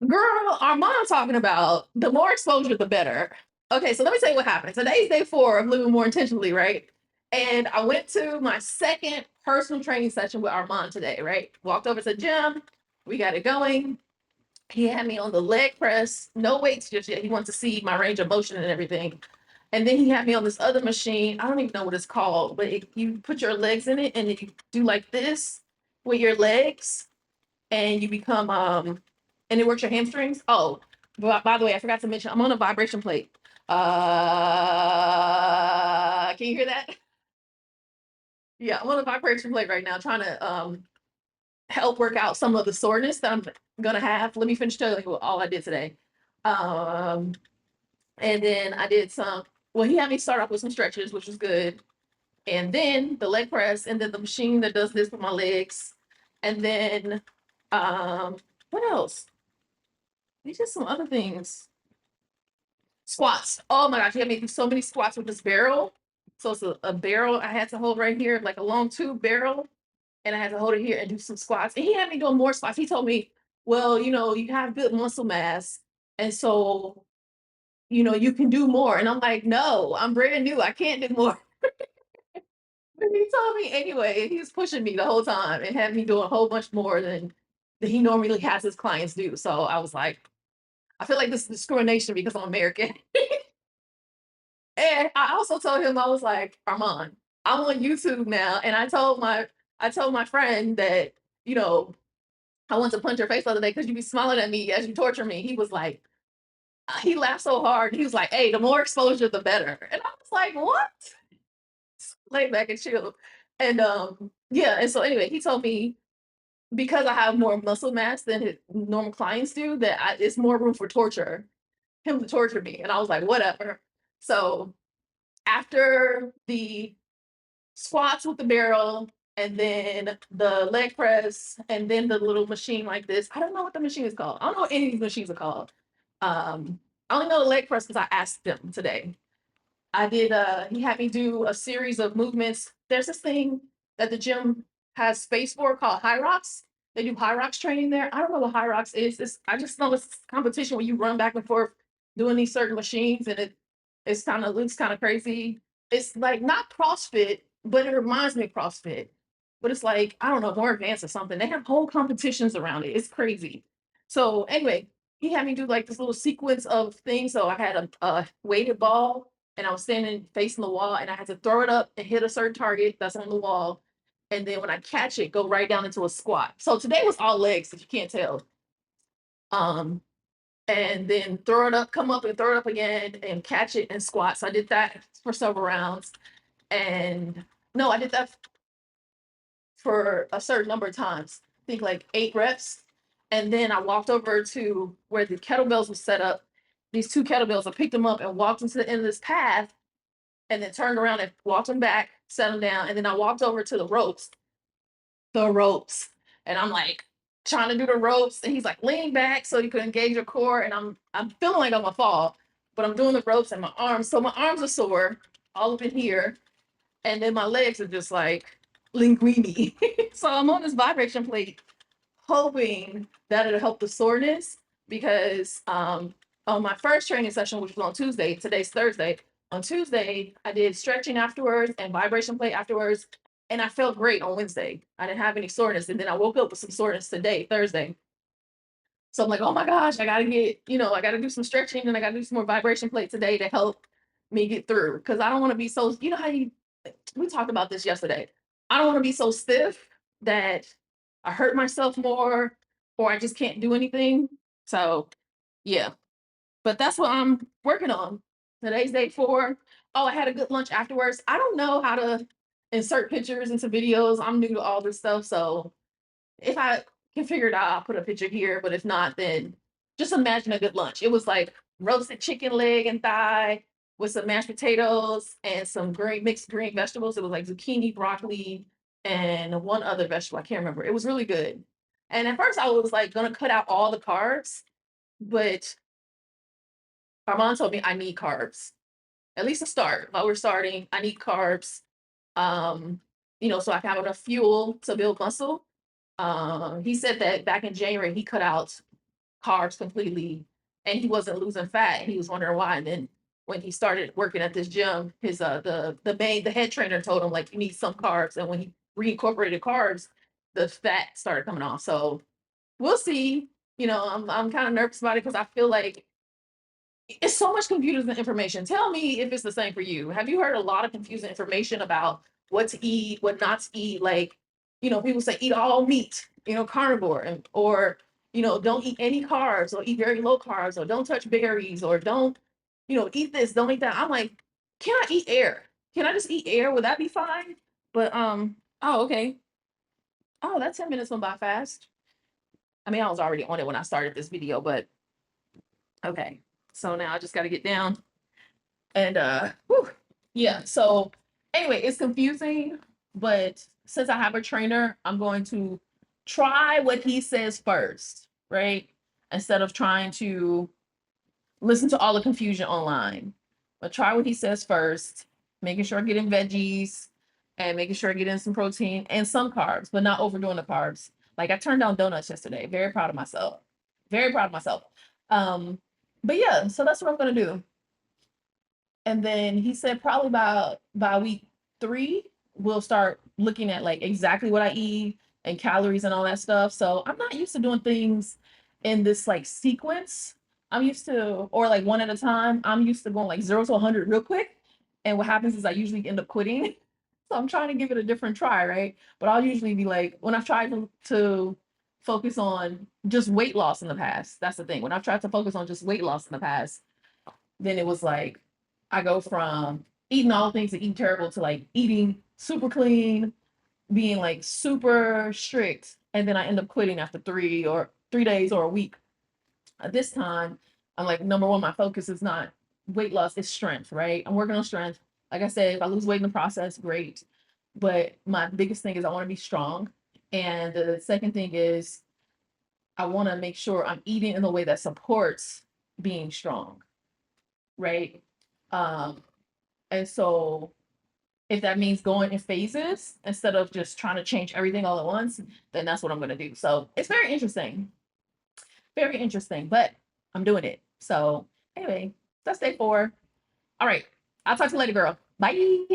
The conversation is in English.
Girl, our mom talking about the more exposure, the better. Okay, so let me tell you what happened. Today's day 4 of living more intentionally, right? And I went to my second personal training session with Armand today, right? Walked over to the gym, we got it going. He had me on the leg press, no weights just yet. He wants to see my range of motion and everything. And then he had me on this other machine. I don't even know what it's called, but you put your legs in it and then you do like this with your legs and you become and it works your hamstrings. Oh, by the way, I forgot to mention I'm on a vibration plate. Can you hear that? Yeah, I'm on a vibration plate right now, trying to help work out some of the soreness that I'm gonna have. Let me finish telling you all I did today. Um, and then I did some. Well, he had me start off with some stretches, which was good, and then the leg press, and then the machine that does this with my legs, and then what else? He did some other things. Squats. Oh my gosh, he had me do so many squats with this barrel. So it's a barrel I had to hold right here, like a long tube barrel, and I had to hold it here and do some squats. And he had me doing more squats. He told me, well, you have good muscle mass, and so you can do more. And I'm like, no, I'm brand new. I can't do more. But he told me anyway, he was pushing me the whole time and had me doing a whole bunch more than he normally has his clients do. So I was like, I feel like this is discrimination because I'm American. And I also told him, I was like, Armand, I'm on YouTube now. And I told my friend that, you know, I want to punch her face the other day because you be smiling at me as you torture me. He was like, he laughed so hard. He was like, hey, the more exposure, the better. And I was like, what? Lay back and chill. And yeah, and so anyway, he told me because I have more muscle mass than his normal clients do, that it's more room for him to torture me. And I was like, whatever. So after the squats with the barrel and then the leg press and then the little machine like this. I don't know what the machine is called. I don't know what any of these machines are called. I only know the leg press because I asked them today. I did he had me do a series of movements. There's this thing that the gym has space for called High Rocks. They do High Rocks training there. I don't know what High Rocks is. I just know it's competition where you run back and forth doing these certain machines and it's kind of looks kind of crazy. It's like not CrossFit, but it reminds me of CrossFit. But it's like, I don't know, more advanced or something. They have whole competitions around it. It's crazy. So anyway, he had me do like this little sequence of things. So I had a weighted ball and I was standing facing the wall and I had to throw it up and hit a certain target that's on the wall. And then when I catch it, go right down into a squat. So today was all legs, if you can't tell. Um, and then throw it up, come up and throw it up again and catch it and squat. So I did that for several rounds. And no, I did that for a certain number of times. I think like 8 reps. And then I walked over to where the kettlebells were set up. These 2 kettlebells, I picked them up and walked into the end of this path and then turned around and walked them back, set them down, and then I walked over to the ropes, and I'm like trying to do the ropes, and he's like lean back so you can engage your core, and I'm feeling like I'm gonna fall, but I'm doing the ropes and my arms, so my arms are sore all up in here, and then my legs are just like linguini. So I'm on this vibration plate, hoping that it'll help the soreness because on my first training session, which was on Tuesday, today's Thursday. On Tuesday, I did stretching afterwards and vibration plate afterwards, and I felt great on Wednesday. I didn't have any soreness, and then I woke up with some soreness today, Thursday. So I'm like, oh my gosh, I gotta do some stretching and I gotta do some more vibration plate today to help me get through. Cause I don't want to be so, how we talked about this yesterday. I don't want to be so stiff that I hurt myself more or I just can't do anything. So yeah, but that's what I'm working on. Today's day 4. Oh, I had a good lunch afterwards. I don't know how to insert pictures into videos. I'm new to all this stuff. So if I can figure it out, I'll put a picture here. But if not, then just imagine a good lunch. It was like roasted chicken leg and thigh with some mashed potatoes and some mixed green vegetables. It was like zucchini, broccoli, and one other vegetable. I can't remember. It was really good. And at first, I was like gonna cut out all the carbs, but my mom told me I need carbs at least to start. While we're starting, I need carbs. Um, so I can have enough fuel to build muscle. He said that back in January he cut out carbs completely, and he wasn't losing fat, and he was wondering why. And then when he started working at this gym, his the head trainer told him like you need some carbs, and when he reincorporated carbs, the fat started coming off. So we'll see. I'm kind of nervous about it because I feel like it's so much confusing information. Tell me if it's the same for you. Have you heard a lot of confusing information about what to eat, what not to eat? Like, people say eat all meat, carnivore, or don't eat any carbs, or eat very low carbs, or don't touch berries, or don't, eat this, don't eat that. I'm like, can I eat air? Can I just eat air? Would that be fine? But oh, okay. Oh, that 10 minutes went by fast. I mean, I was already on it when I started this video, but okay. So now I just got to get down. And whew, yeah, so anyway, it's confusing, but since I have a trainer, I'm going to try what he says first, right? Instead of trying to listen to all the confusion online. But try what he says first, making sure I get in veggies and making sure I get in some protein and some carbs, but not overdoing the carbs. Like I turned down donuts yesterday. Very proud of myself. Very proud of myself. Um, but yeah, so that's what I'm gonna do. And then he said probably by week 3, we'll start looking at like exactly what I eat and calories and all that stuff. So I'm not used to doing things in this like sequence. I'm used to, or like one at a time. I'm used to going like 0 to 100 real quick. And what happens is I usually end up quitting. So I'm trying to give it a different try, right? But I'll usually be like, when I've tried to focus on just weight loss in the past, that's the thing. When I've tried to focus on just weight loss in the past, then it was like I go from eating all things that eat terrible to like eating super clean, being like super strict, and then I end up quitting after 3 days or a week. This time, I'm like, number one, my focus is not weight loss, it's strength, right? I'm working on strength. Like I said, if I lose weight in the process, great. But my biggest thing is I want to be strong. And the second thing is I want to make sure I'm eating in a way that supports being strong, right? Um, and so if that means going in phases instead of just trying to change everything all at once, then that's what I'm going to do. So it's very interesting, but I'm doing it. So anyway, that's day 4. All right. I'll talk to you later, girl. Bye.